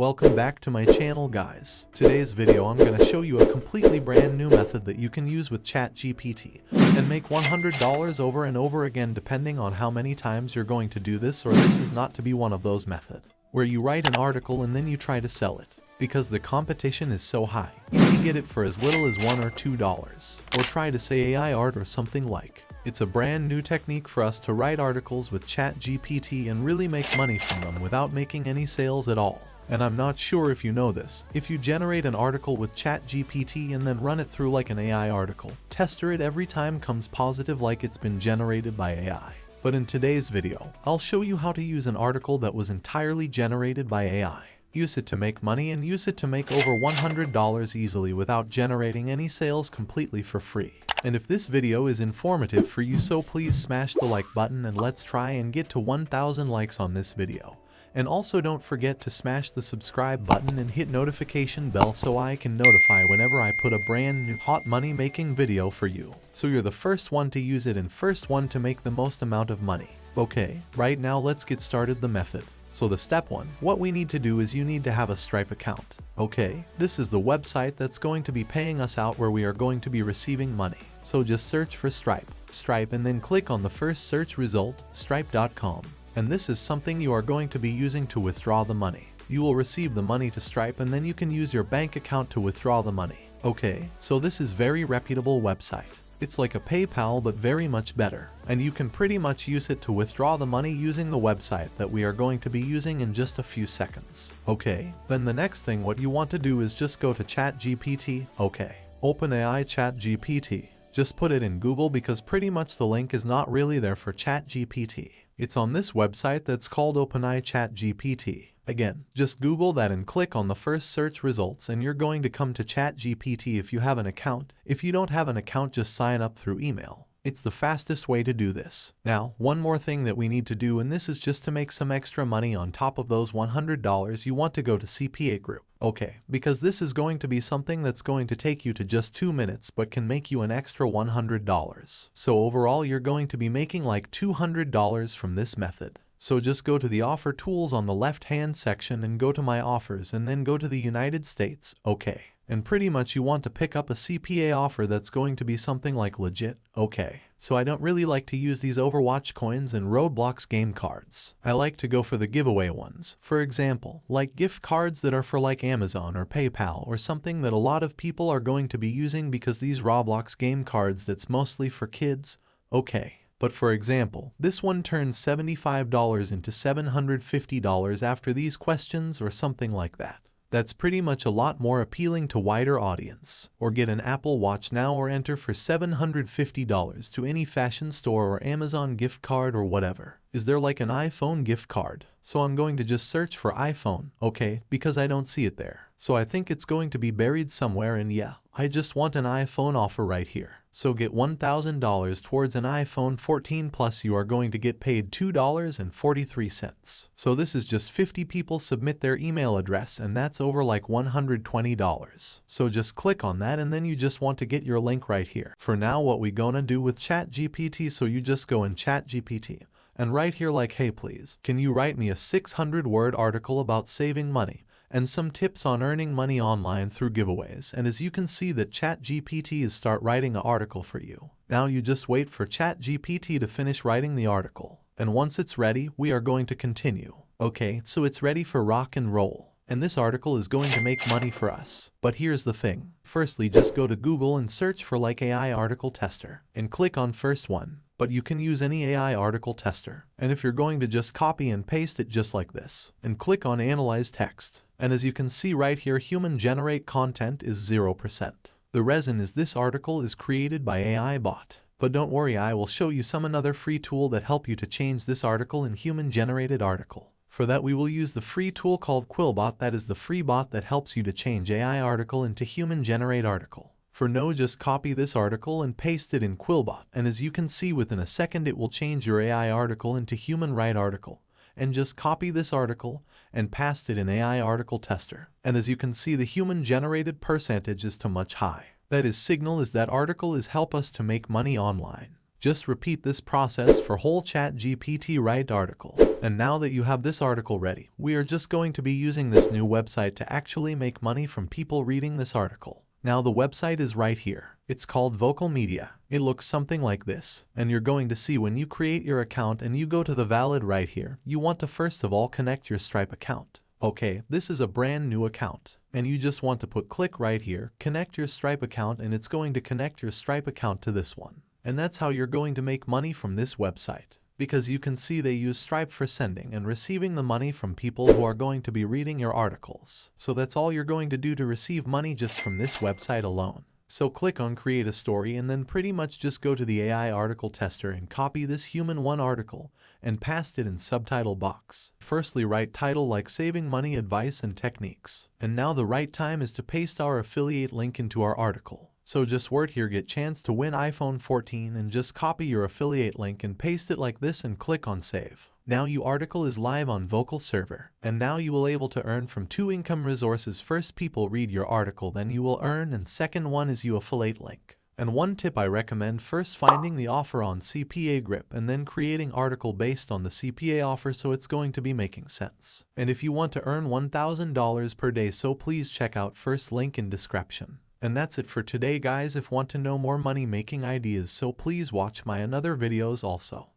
Welcome back to my channel, guys. Today's video I'm going to show you a completely brand new method that you can use with ChatGPT and make $100 over and over again depending on how many times you're going to do this, or this is not to be one of those methods where you write an article and then you try to sell it. Because the competition is so high, you can get it for as little as $1 or $2, or try to say AI art or something like. It's a brand new technique for us to write articles with ChatGPT and really make money from them without making any sales at all. And I'm not sure if you know this, if you generate an article with ChatGPT and then run it through like an AI article, tester it every time comes positive like it's been generated by AI. But in today's video, I'll show you how to use an article that was entirely generated by AI. Use it to make money and use it to make over $100 easily without generating any sales completely for free. And if this video is informative for you, so please smash the like button and let's try and get to 1,000 likes on this video. And also don't forget to smash the subscribe button and hit notification bell so I can notify whenever I put a brand new hot money making video for you. So you're the first one to use it and first one to make the most amount of money. Okay, right now let's get started the method. So the step one, what we need to do is you need to have a Stripe account. Okay, this is the website that's going to be paying us out where we are going to be receiving money. So just search for Stripe and then click on the first search result, stripe.com. And this is something you are going to be using to withdraw the money. You will receive the money to Stripe and then you can use your bank account to withdraw the money. Okay, so this is very reputable website. It's like a PayPal but very much better. And you can pretty much use it to withdraw the money using the website that we are going to be using in just a few seconds. Okay, then the next thing what you want to do is just go to ChatGPT. Okay, OpenAI ChatGPT. Just put it in Google because pretty much the link is not really there for ChatGPT. It's on this website that's called OpenAI ChatGPT. Again, just Google that and click on the first search results and you're going to come to ChatGPT if you have an account. If you don't have an account, just sign up through email. It's the fastest way to do this. Now, one more thing that we need to do, and this is just to make some extra money on top of those $100, you want to go to CPA group. Okay, because this is going to be something that's going to take you to just 2 minutes but can make you an extra $100. So overall you're going to be making like $200 from this method. So just go to the offer tools on the left hand section and go to my offers and then go to the United States. Okay. And pretty much you want to pick up a CPA offer that's going to be something like legit. Okay. So I don't really like to use these Overwatch coins and Roblox game cards. I like to go for the giveaway ones. For example, like gift cards that are for like Amazon or PayPal or something that a lot of people are going to be using because these Roblox game cards that's mostly for kids. Okay. But for example, this one turns $75 into $750 after these questions or something like that. That's pretty much a lot more appealing to wider audience. Or get an Apple Watch now or enter for $750 to any fashion store or Amazon gift card or whatever. Is there like an iPhone gift card? So I'm going to just search for iPhone, okay, because I don't see it there. So I think it's going to be buried somewhere, and yeah, I just want an iPhone offer right here. So get $1,000 towards an iPhone 14 Plus. You are going to get paid $2.43. So this is just 50 people submit their email address and that's over like $120. So just click on that and then you just want to get your link right here. For now what we gonna do with ChatGPT, so you just go in ChatGPT and right here like, hey please, can you write me a 600-word article about saving money and some tips on earning money online through giveaways. And as you can see that ChatGPT is start writing an article for you. Now you just wait for ChatGPT to finish writing the article. And once it's ready, we are going to continue. Okay, so it's ready for rock and roll. And this article is going to make money for us. But here's the thing. Firstly, just go to Google and search for like AI article tester and click on first one. But you can use any AI article tester. And if you're going to just copy and paste it just like this and click on analyze text. And as you can see right here, human generate content is 0%. The reason is this article is created by AI bot. But don't worry, I will show you some another free tool that help you to change this article in human generated article. For that we will use the free tool called Quillbot. That is the free bot that helps you to change AI article into human generate article. For no, just copy this article and paste it in Quillbot, and as you can see within a second it will change your AI article into human write article. And just copy this article and paste it in AI article tester. And as you can see the human generated percentage is too much high. That is signal is that article is help us to make money online. Just repeat this process for whole ChatGPT write article. And now that you have this article ready, we are just going to be using this new website to actually make money from people reading this article. Now the website is right here. It's called Vocal Media. It looks something like this. And you're going to see when you create your account and you go to the valid right here, you want to first of all connect your Stripe account. Okay, this is a brand new account. And you just want to click right here, connect your Stripe account, and it's going to connect your Stripe account to this one. And that's how you're going to make money from this website. Because you can see they use Stripe for sending and receiving the money from people who are going to be reading your articles. So that's all you're going to do to receive money just from this website alone. So click on create a story and then pretty much just go to the AI article tester and copy this human one article and paste it in subtitle box. Firstly, write title like saving money advice and techniques. And now the right time is to paste our affiliate link into our article. So just word here get chance to win iPhone 14 and just copy your affiliate link and paste it like this and click on save. Now your article is live on Vocal server. And now you will able to earn from 2 income resources. First, people read your article, then you will earn, and second one is you affiliate link. And one tip I recommend, first finding the offer on CPA Grip and then creating article based on the CPA offer so it's going to be making sense. And if you want to earn $1,000 per day, so please check out first link in description. And that's it for today guys. If want to know more money making ideas, so please watch my another videos also.